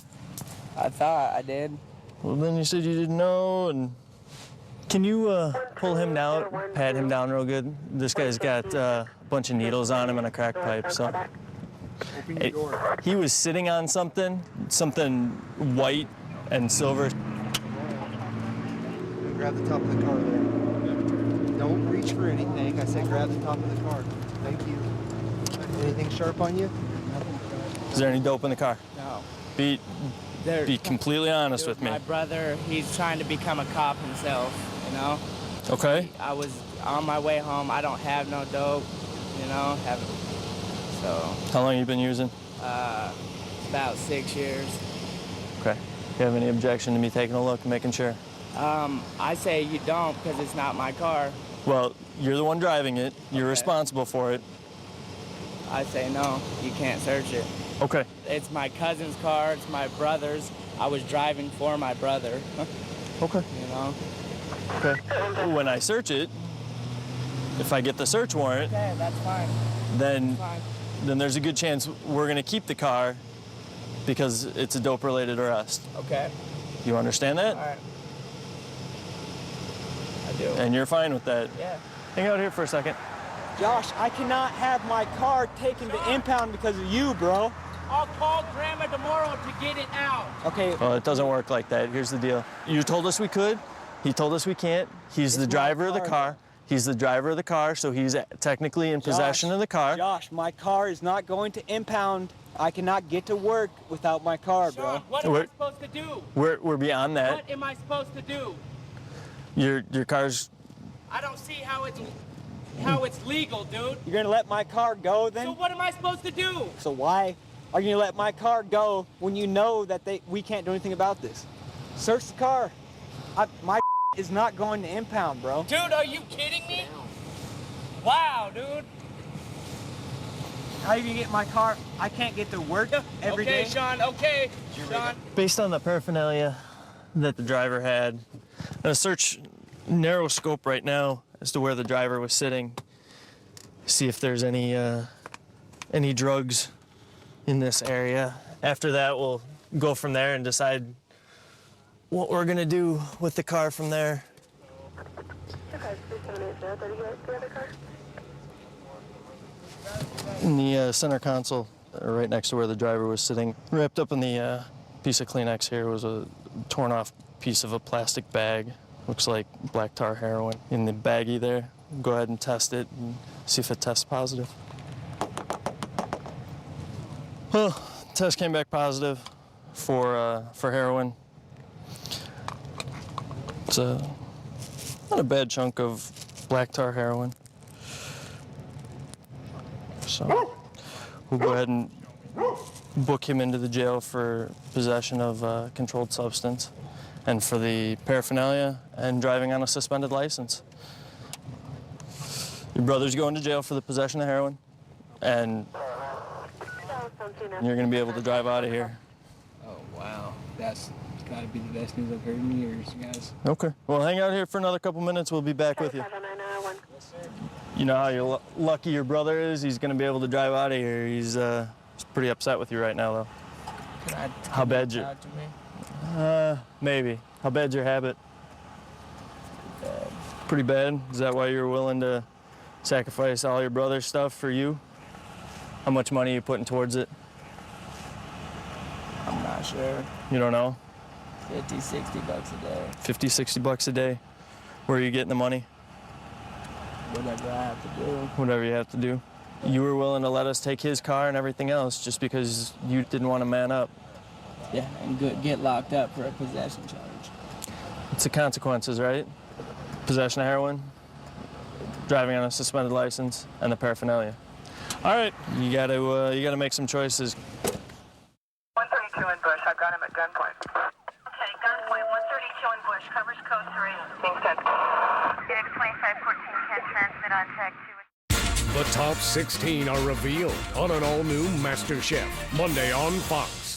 [SPEAKER 24] I thought I did.
[SPEAKER 23] Well, then you said you didn't know, and... Can you pull him down, pat him down real good? This guy's got a bunch of needles on him and a crack pipe, so... He was sitting on something white and silver.
[SPEAKER 25] Grab the top of the car there. Don't reach for anything. I said grab the top of the car. Thank you. Anything sharp on you?
[SPEAKER 23] Is there any dope in the car?
[SPEAKER 24] No.
[SPEAKER 23] Be completely honest with me.
[SPEAKER 24] My brother, he's trying to become a cop himself, you know?
[SPEAKER 23] Okay.
[SPEAKER 24] I was on my way home. I don't have no dope, you know? So.
[SPEAKER 23] How long have you been using?
[SPEAKER 24] About 6 years.
[SPEAKER 23] Okay. You have any objection to me taking a look and making sure?
[SPEAKER 24] I say you don't because it's not my car.
[SPEAKER 23] Well, you're the one driving it. You're responsible for it.
[SPEAKER 24] I say no, you can't search it.
[SPEAKER 23] Okay.
[SPEAKER 24] It's my cousin's car, it's my brother's. I was driving for my brother.
[SPEAKER 23] Okay.
[SPEAKER 24] You know?
[SPEAKER 23] Okay. When I search it, if I get the search warrant,
[SPEAKER 24] okay, that's fine.
[SPEAKER 23] Then there's a good chance we're gonna keep the car because it's a dope-related arrest.
[SPEAKER 24] Okay.
[SPEAKER 23] You understand that?
[SPEAKER 24] All right. I do.
[SPEAKER 23] And you're fine with that?
[SPEAKER 24] Yeah.
[SPEAKER 23] Hang out here for a second.
[SPEAKER 24] Josh, I cannot have my car taken to impound because of you, bro. I'll call Grandma tomorrow to get it out. Okay.
[SPEAKER 23] Well, it doesn't work like that. Here's the deal. You told us we could. He told us we can't. He's the driver of the car. He's the driver of the car, so he's technically in possession of the car.
[SPEAKER 24] Josh, my car is not going to impound. I cannot get to work without my car, bro.
[SPEAKER 14] Sean, what am I supposed to do?
[SPEAKER 23] We're beyond that.
[SPEAKER 14] What am I supposed to do?
[SPEAKER 23] Your car's...
[SPEAKER 14] I don't see how it's legal, dude.
[SPEAKER 24] You're gonna let my car go then?
[SPEAKER 14] So what am I supposed to do?
[SPEAKER 24] So why are you gonna let my car go when you know that we can't do anything about this? Search the car. My is not going to impound, bro.
[SPEAKER 14] Dude, are you kidding me? Wow, dude.
[SPEAKER 24] How are you gonna get my car? I can't get to work every day.
[SPEAKER 14] Okay, Sean, okay. Sean.
[SPEAKER 23] Based on the paraphernalia that the driver had, a search narrow scope right now as to where the driver was sitting. See if there's any drugs in this area. After that, we'll go from there and decide what we're gonna do with the car from there. In the center console, right next to where the driver was sitting, wrapped up in the piece of Kleenex here was a torn off piece of a plastic bag. Looks like black tar heroin in the baggie there. Go ahead and test it and see if it tests positive. Well, test came back positive for heroin. It's not a bad chunk of black tar heroin. So we'll go ahead and book him into the jail for possession of a controlled substance and for the paraphernalia and driving on a suspended license. Your brother's going to jail for the possession of heroin, and you're gonna be able to drive out of here.
[SPEAKER 24] Oh, wow. That's gotta be the best news I've heard in years, guys.
[SPEAKER 23] Okay. Well, hang out here for another couple minutes. We'll be back with you. You know how lucky your brother is? He's gonna be able to drive out of here. He's pretty upset with you right now, though. How bad's your... maybe. How bad's your habit? Pretty bad. Is that why you're willing to sacrifice all your brother's stuff for you? How much money are you putting towards it?
[SPEAKER 24] I'm not sure.
[SPEAKER 23] You don't know?
[SPEAKER 24] 50, 60 bucks a day.
[SPEAKER 23] 50, 60 bucks a day. Where are you getting the money?
[SPEAKER 24] Whatever I have to do.
[SPEAKER 23] Whatever you have to do. You were willing to let us take his car and everything else just because you didn't want to man up.
[SPEAKER 24] Yeah, and get locked up for a possession charge.
[SPEAKER 23] It's the consequences, right? Possession of heroin, driving on a suspended license, and the paraphernalia. All right, you gotta make some choices.
[SPEAKER 16] 132 in Bush. I've got him at gunpoint. Okay, gunpoint. 132 in Bush. Covers code 3. Being sent. Phoenix 2514 can transmit on tag 2.
[SPEAKER 4] The top 16 are revealed on an all-new MasterChef, Monday on Fox.